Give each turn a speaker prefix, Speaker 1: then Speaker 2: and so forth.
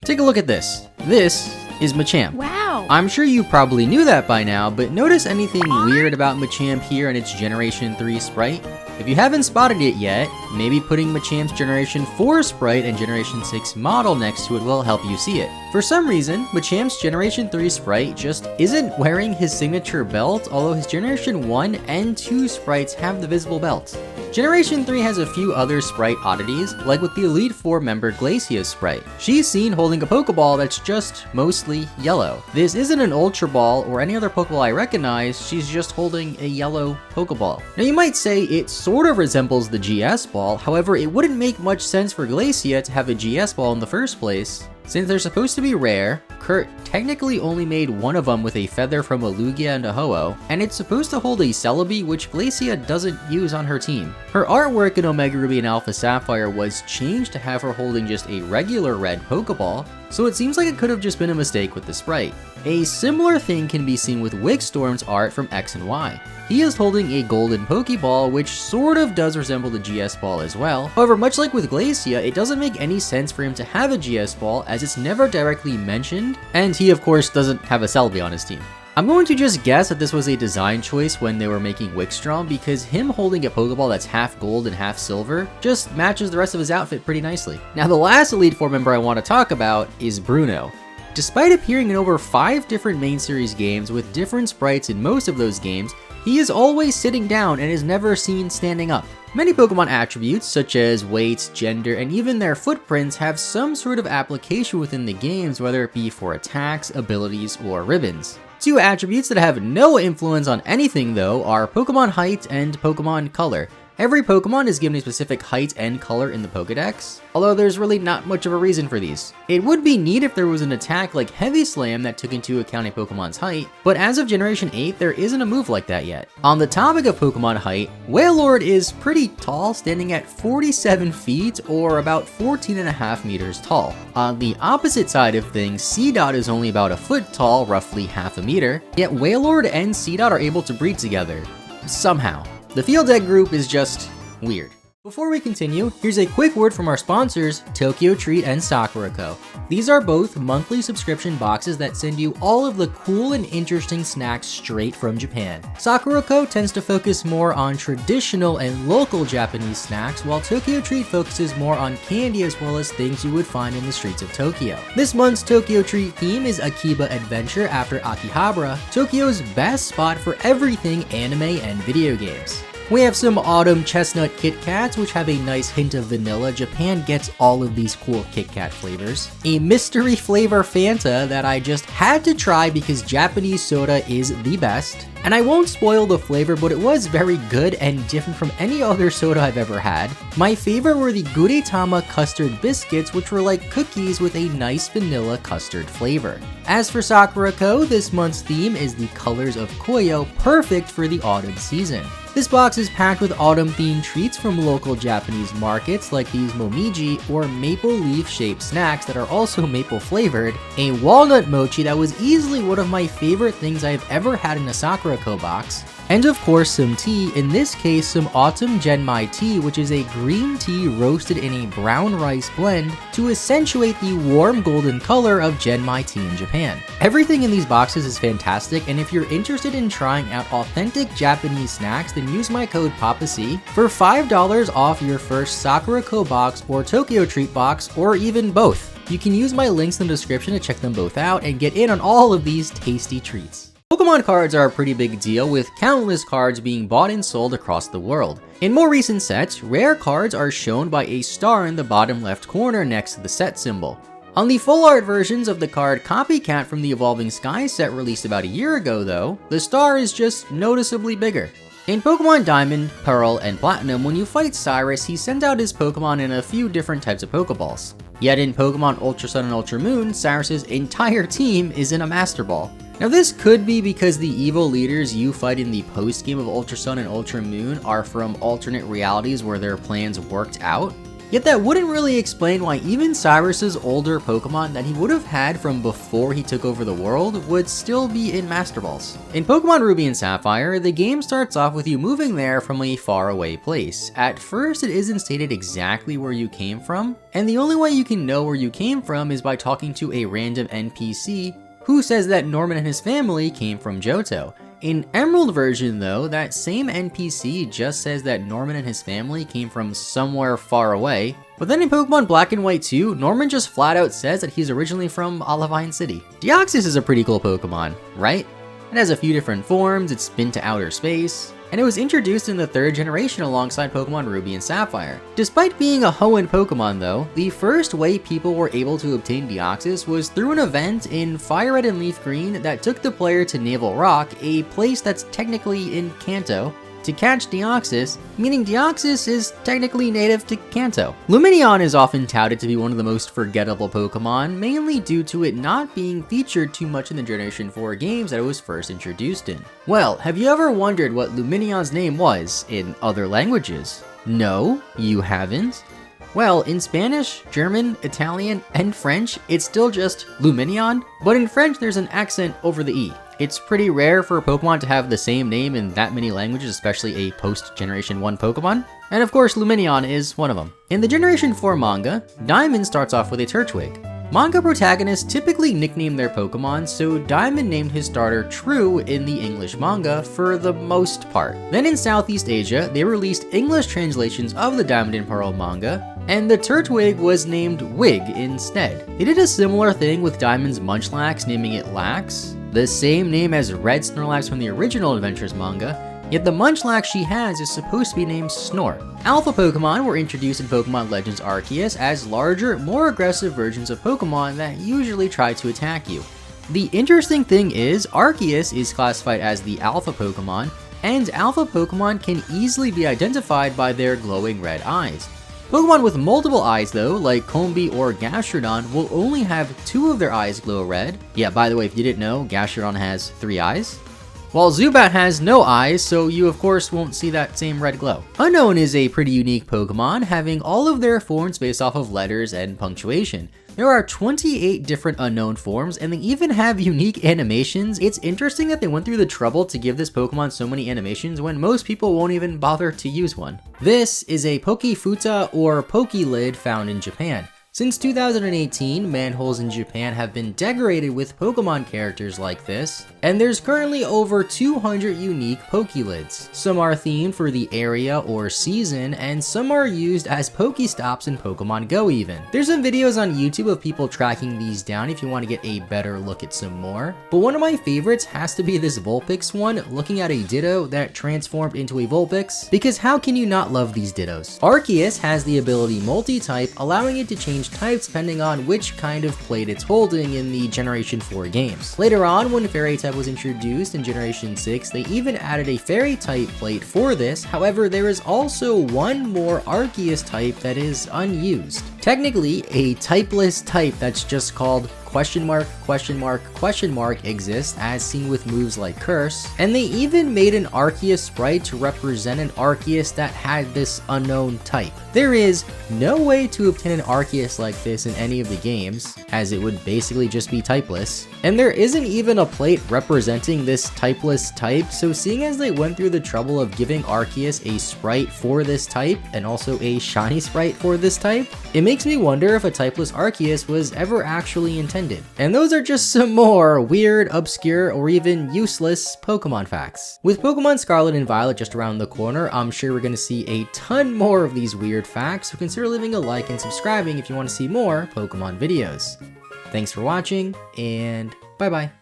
Speaker 1: Take a look at this. This is Machamp.
Speaker 2: Wow.
Speaker 1: I'm sure you probably knew that by now, but notice anything weird about Machamp here and its Generation 3 sprite? If you haven't spotted it yet, maybe putting Machamp's Generation 4 sprite and Generation 6 model next to it will help you see it. For some reason, Machamp's Generation 3 sprite just isn't wearing his signature belt, although his Generation 1 and 2 sprites have the visible belt. Generation 3 has a few other sprite oddities, like with the Elite 4 member Glacier's sprite. She's seen holding a Pokeball that's just mostly yellow. This isn't an Ultra Ball or any other Pokeball I recognize, she's just holding a yellow Pokeball. Now you might say it sort of resembles the GS Ball, however it wouldn't make much sense for Glacier to have a GS Ball in the first place. Since they're supposed to be rare, Kurt technically only made one of them with a feather from a Lugia and a Ho-Oh, and it's supposed to hold a Celebi, which Glacia doesn't use on her team. Her artwork in Omega Ruby and Alpha Sapphire was changed to have her holding just a regular red Pokeball, so it seems like it could have just been a mistake with the sprite. A similar thing can be seen with Wigstorm's art from X and Y. He is holding a golden Pokeball, which sort of does resemble the GS Ball as well. However, much like with Glacia, it doesn't make any sense for him to have a GS Ball as it's never directly mentioned, and he of course doesn't have a Celebi on his team. I'm going to just guess that this was a design choice when they were making Wigstrom because him holding a Pokeball that's half gold and half silver just matches the rest of his outfit pretty nicely. Now the last Elite Four member I want to talk about is Bruno. Despite appearing in over 5 different main series games with different sprites in most of those games, he is always sitting down and is never seen standing up. Many Pokemon attributes, such as weight, gender, and even their footprints have some sort of application within the games, whether it be for attacks, abilities, or ribbons. 2 attributes that have no influence on anything though are Pokemon height and Pokemon color. Every Pokemon is given a specific height and color in the Pokedex, although there's really not much of a reason for these. It would be neat if there was an attack like Heavy Slam that took into account a Pokemon's height, but as of Generation 8, there isn't a move like that yet. On the topic of Pokemon height, Wailord is pretty tall, standing at 47 feet or about 14.5 meters tall. On the opposite side of things, Seedot is only about a foot tall, roughly half a meter, yet Wailord and Seedot are able to breed together. Somehow. The Field Egg group is just weird. Before we continue, here's a quick word from our sponsors, Tokyo Treat and Sakura Co. These are both monthly subscription boxes that send you all of the cool and interesting snacks straight from Japan. Sakura Co tends to focus more on traditional and local Japanese snacks, while Tokyo Treat focuses more on candy as well as things you would find in the streets of Tokyo. This month's Tokyo Treat theme is Akiba Adventure after Akihabara, Tokyo's best spot for everything anime and video games. We have some autumn chestnut Kit Kats, which have a nice hint of vanilla. Japan gets all of these cool Kit Kat flavors. A mystery flavor Fanta that I just had to try because Japanese soda is the best. And I won't spoil the flavor, but it was very good and different from any other soda I've ever had. My favorite were the Gudetama custard biscuits, which were like cookies with a nice vanilla custard flavor. As for Sakura Co, this month's theme is the colors of Koyo, perfect for the autumn season. This box is packed with autumn-themed treats from local Japanese markets like these momiji or maple leaf-shaped snacks that are also maple-flavored, a walnut mochi that was easily one of my favorite things I've ever had in a Sakura Co box, and of course some tea, in this case some Autumn Genmai tea, which is a green tea roasted in a brown rice blend to accentuate the warm golden color of Genmai tea in Japan. Everything in these boxes is fantastic, and if you're interested in trying out authentic Japanese snacks, then use my code PaPaSea for $5 off your first Sakura Co box or Tokyo Treat box, or even both. You can use my links in the description to check them both out and get in on all of these tasty treats. Pokemon cards are a pretty big deal, with countless cards being bought and sold across the world. In more recent sets, rare cards are shown by a star in the bottom left corner next to the set symbol. On the full art versions of the card Copycat from the Evolving Sky set released about a year ago though, the star is just noticeably bigger. In Pokemon Diamond, Pearl, and Platinum, when you fight Cyrus, he sends out his Pokemon in a few different types of Pokeballs. Yet in Pokemon Ultra Sun and Ultra Moon, Cyrus's entire team is in a Master Ball. Now this could be because the evil leaders you fight in the post-game of Ultra Sun and Ultra Moon are from alternate realities where their plans worked out. Yet that wouldn't really explain why even Cyrus's older Pokemon that he would have had from before he took over the world would still be in Master Balls. In Pokemon Ruby and Sapphire, the game starts off with you moving there from a faraway place. At first, it isn't stated exactly where you came from, and the only way you can know where you came from is by talking to a random NPC who says that Norman and his family came from Johto. In Emerald version though, that same NPC just says that Norman and his family came from somewhere far away, but then in Pokemon Black and White 2, Norman just flat out says that he's originally from Olivine City. Deoxys is a pretty cool Pokemon, right? It has a few different forms, it's been to outer space, and it was introduced in the 3rd generation alongside Pokemon Ruby and Sapphire. Despite being a Hoenn Pokemon though, the first way people were able to obtain Deoxys was through an event in Fire Red and Leaf Green that took the player to Naval Rock, a place that's technically in Kanto, to catch Deoxys, meaning Deoxys is technically native to Kanto. Lumineon is often touted to be one of the most forgettable Pokemon, mainly due to it not being featured too much in the Generation 4 games that it was first introduced in. Well, have you ever wondered what Lumineon's name was in other languages? No, you haven't? Well, in Spanish, German, Italian, and French, it's still just Lumineon, but in French there's an accent over the E. It's pretty rare for a Pokemon to have the same name in that many languages, especially a post-Generation 1 Pokemon. And of course, Lumineon is one of them. In the Generation 4 manga, Diamond starts off with a Turtwig. Manga protagonists typically nickname their Pokemon, so Diamond named his starter True in the English manga for the most part. Then in Southeast Asia, they released English translations of the Diamond and Pearl manga, and the Turtwig was named Wig instead. They did a similar thing with Diamond's Munchlax, naming it Lax, the same name as Red Snorlax from the original Adventures manga, yet the Munchlax she has is supposed to be named Snort. Alpha Pokemon were introduced in Pokemon Legends Arceus as larger, more aggressive versions of Pokemon that usually try to attack you. The interesting thing is, Arceus is classified as the Alpha Pokemon, and Alpha Pokemon can easily be identified by their glowing red eyes. Pokemon with multiple eyes though, like Combee or Gastrodon, will only have 2 of their eyes glow red. Yeah, by the way, if you didn't know, Gastrodon has 3 eyes. While Zubat has no eyes, so you of course won't see that same red glow. Unknown is a pretty unique Pokemon, having all of their forms based off of letters and punctuation. There are 28 different Unknown forms, and they even have unique animations. It's interesting that they went through the trouble to give this Pokemon so many animations when most people won't even bother to use one. This is a Pokefuta or Pokelid found in Japan. Since 2018, manholes in Japan have been decorated with Pokemon characters like this, and there's currently over 200 unique Pokelids. Some are themed for the area or season, and some are used as Pokestops in Pokemon Go even. There's some videos on YouTube of people tracking these down if you want to get a better look at some more, but one of my favorites has to be this Vulpix one, looking at a Ditto that transformed into a Vulpix, because how can you not love these Dittos? Arceus has the ability Multi-Type, allowing it to change types depending on which kind of plate it's holding in the Generation 4 games. Later on, when Fairy type was introduced in Generation 6, they even added a Fairy type plate for this. However, there is also one more Arceus type that is unused. Technically, a typeless type that's just called question mark exists, as seen with moves like Curse, and they even made an Arceus sprite to represent an Arceus that had this unknown type. There is no way to obtain an Arceus like this in any of the games, as it would basically just be typeless, and there isn't even a plate representing this typeless type, so seeing as they went through the trouble of giving Arceus a sprite for this type, and also a shiny sprite for this type, it makes me wonder if a typeless Arceus was ever actually intended. And those are just some more weird, obscure, or even useless Pokemon facts. With Pokemon Scarlet and Violet just around the corner, I'm sure we're going to see a ton more of these weird facts, so consider leaving a like and subscribing if you want to see more Pokemon videos. Thanks for watching, and bye bye.